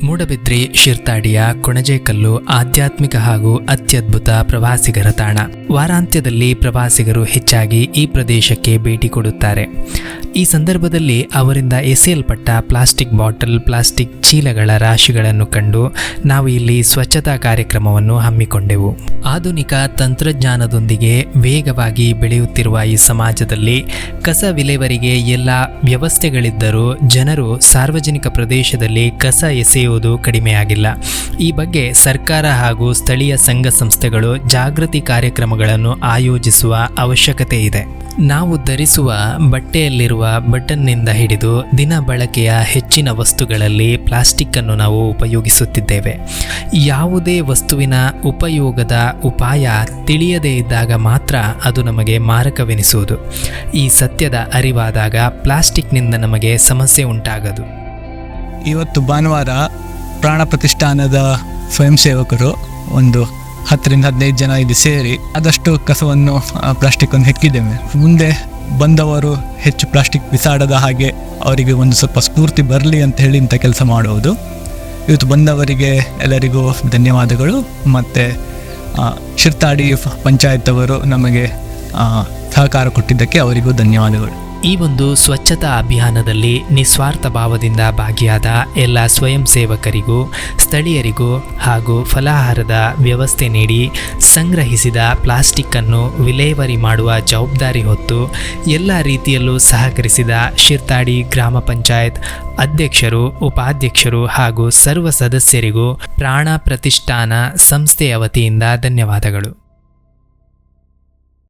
ಮೂಡಬಿದ್ರಿ ಶಿರ್ತಾಡಿಯ ಕೊಣಜೇಕಲ್ಲು ಆಧ್ಯಾತ್ಮಿಕ ಹಾಗೂ ಅತ್ಯದ್ಭುತ ಪ್ರವಾಸಿಗರ ತಾಣ. ವಾರಾಂತ್ಯದಲ್ಲಿ ಪ್ರವಾಸಿಗರು ಹೆಚ್ಚಾಗಿ ಈ ಪ್ರದೇಶಕ್ಕೆ ಭೇಟಿ ಕೊಡುತ್ತಾರೆ. ಈ ಸಂದರ್ಭದಲ್ಲಿ ಅವರಿಂದ ಎಸೆಯಲ್ಪಟ್ಟ ಪ್ಲಾಸ್ಟಿಕ್ ಬಾಟಲ್, ಪ್ಲಾಸ್ಟಿಕ್ ಚೀಲಗಳ ರಾಶಿಗಳನ್ನು ಕಂಡು ನಾವು ಇಲ್ಲಿ ಸ್ವಚ್ಛತಾ ಕಾರ್ಯಕ್ರಮವನ್ನು ಹಮ್ಮಿಕೊಂಡೆವು. ಆಧುನಿಕ ತಂತ್ರಜ್ಞಾನದೊಂದಿಗೆ ವೇಗವಾಗಿ ಬೆಳೆಯುತ್ತಿರುವ ಈ ಸಮಾಜದಲ್ಲಿ ಕಸ ವಿಲೇವಾರಿಗೆ ಎಲ್ಲ ವ್ಯವಸ್ಥೆಗಳಿದ್ದರೂ ಜನರು ಸಾರ್ವಜನಿಕ ಪ್ರದೇಶದಲ್ಲಿ ಕಸ ಎಸೆಯುವುದು ಕಡಿಮೆಯಾಗಿಲ್ಲ. ಈ ಬಗ್ಗೆ ಸರ್ಕಾರ ಹಾಗೂ ಸ್ಥಳೀಯ ಸಂಘ ಸಂಸ್ಥೆಗಳು ಜಾಗೃತಿ ಕಾರ್ಯಕ್ರಮಗಳನ್ನು ಆಯೋಜಿಸುವ ಅವಶ್ಯಕತೆ ಇದೆ. ನಾವು ಧರಿಸುವ ಬಟ್ಟೆಯಲ್ಲಿರುವ ಬಟನ್ನಿಂದ ಹಿಡಿದು ದಿನ ಬಳಕೆಯ ಹೆಚ್ಚಿನ ವಸ್ತುಗಳಲ್ಲಿ ಪ್ಲಾಸ್ಟಿಕ್ ಅನ್ನು ನಾವು ಉಪಯೋಗಿಸುತ್ತಿದ್ದೇವೆ. ಯಾವುದೇ ವಸ್ತುವಿನ ಉಪಯೋಗದ ಉಪಾಯ ತಿಳಿಯದೇ ಇದ್ದಾಗ ಮಾತ್ರ ಅದು ನಮಗೆ ಮಾರಕವೆನಿಸುವುದು. ಈ ಸತ್ಯದ ಅರಿವಾದಾಗ ಪ್ಲಾಸ್ಟಿಕ್ನಿಂದ ನಮಗೆ ಸಮಸ್ಯೆ ಉಂಟಾಗದು. ಇವತ್ತು ಭಾನುವಾರ ಪ್ರಾಣ ಪ್ರತಿಷ್ಠಾನದ ಸ್ವಯಂ ಸೇವಕರು ಒಂದು 10-15 ಜನ ಇಲ್ಲಿ ಸೇರಿ ಆದಷ್ಟು ಕಸವನ್ನು ಪ್ಲಾಸ್ಟಿಕ್ಕನ್ನು ಹೆಕ್ಕಿದ್ದೇವೆ. ಮುಂದೆ ಬಂದವರು ಹೆಚ್ಚು ಪ್ಲಾಸ್ಟಿಕ್ ಬಿಸಾಡದ ಹಾಗೆ ಅವರಿಗೆ ಒಂದು ಸ್ವಲ್ಪ ಸ್ಫೂರ್ತಿ ಬರಲಿ ಅಂತ ಹೇಳಿ ಇಂಥ ಕೆಲಸ ಮಾಡುವುದು. ಇವತ್ತು ಬಂದವರಿಗೆ ಎಲ್ಲರಿಗೂ ಧನ್ಯವಾದಗಳು. ಮತ್ತು ಶಿರ್ತಾಡಿ ಪಂಚಾಯತ್ ಅವರು ನಮಗೆ ಸಹಕಾರ ಕೊಟ್ಟಿದ್ದಕ್ಕೆ ಅವರಿಗೂ ಧನ್ಯವಾದಗಳು. ಈ ಒಂದು ಸ್ವಚ್ಛತಾ ಅಭಿಯಾನದಲ್ಲಿ ನಿಸ್ವಾರ್ಥ ಭಾವದಿಂದ ಭಾಗಿಯಾದ ಎಲ್ಲ ಸ್ವಯಂ ಸೇವಕರಿಗೂ, ಸ್ಥಳೀಯರಿಗೂ ಹಾಗೂ ಫಲಾಹಾರದ ವ್ಯವಸ್ಥೆ ನೀಡಿ ಸಂಗ್ರಹಿಸಿದ ಪ್ಲಾಸ್ಟಿಕ್ಕನ್ನು ವಿಲೇವಾರಿ ಮಾಡುವ ಜವಾಬ್ದಾರಿ ಹೊತ್ತು ಎಲ್ಲ ರೀತಿಯಲ್ಲೂ ಸಹಕರಿಸಿದ ಶಿರ್ತಾಡಿ ಗ್ರಾಮ ಪಂಚಾಯತ್ ಅಧ್ಯಕ್ಷರು, ಉಪಾಧ್ಯಕ್ಷರು ಹಾಗೂ ಸರ್ವ ಸದಸ್ಯರಿಗೂ ಪ್ರಾಣ ಪ್ರತಿಷ್ಠಾನ ಸಂಸ್ಥೆಯ ವತಿಯಿಂದ ಧನ್ಯವಾದಗಳು.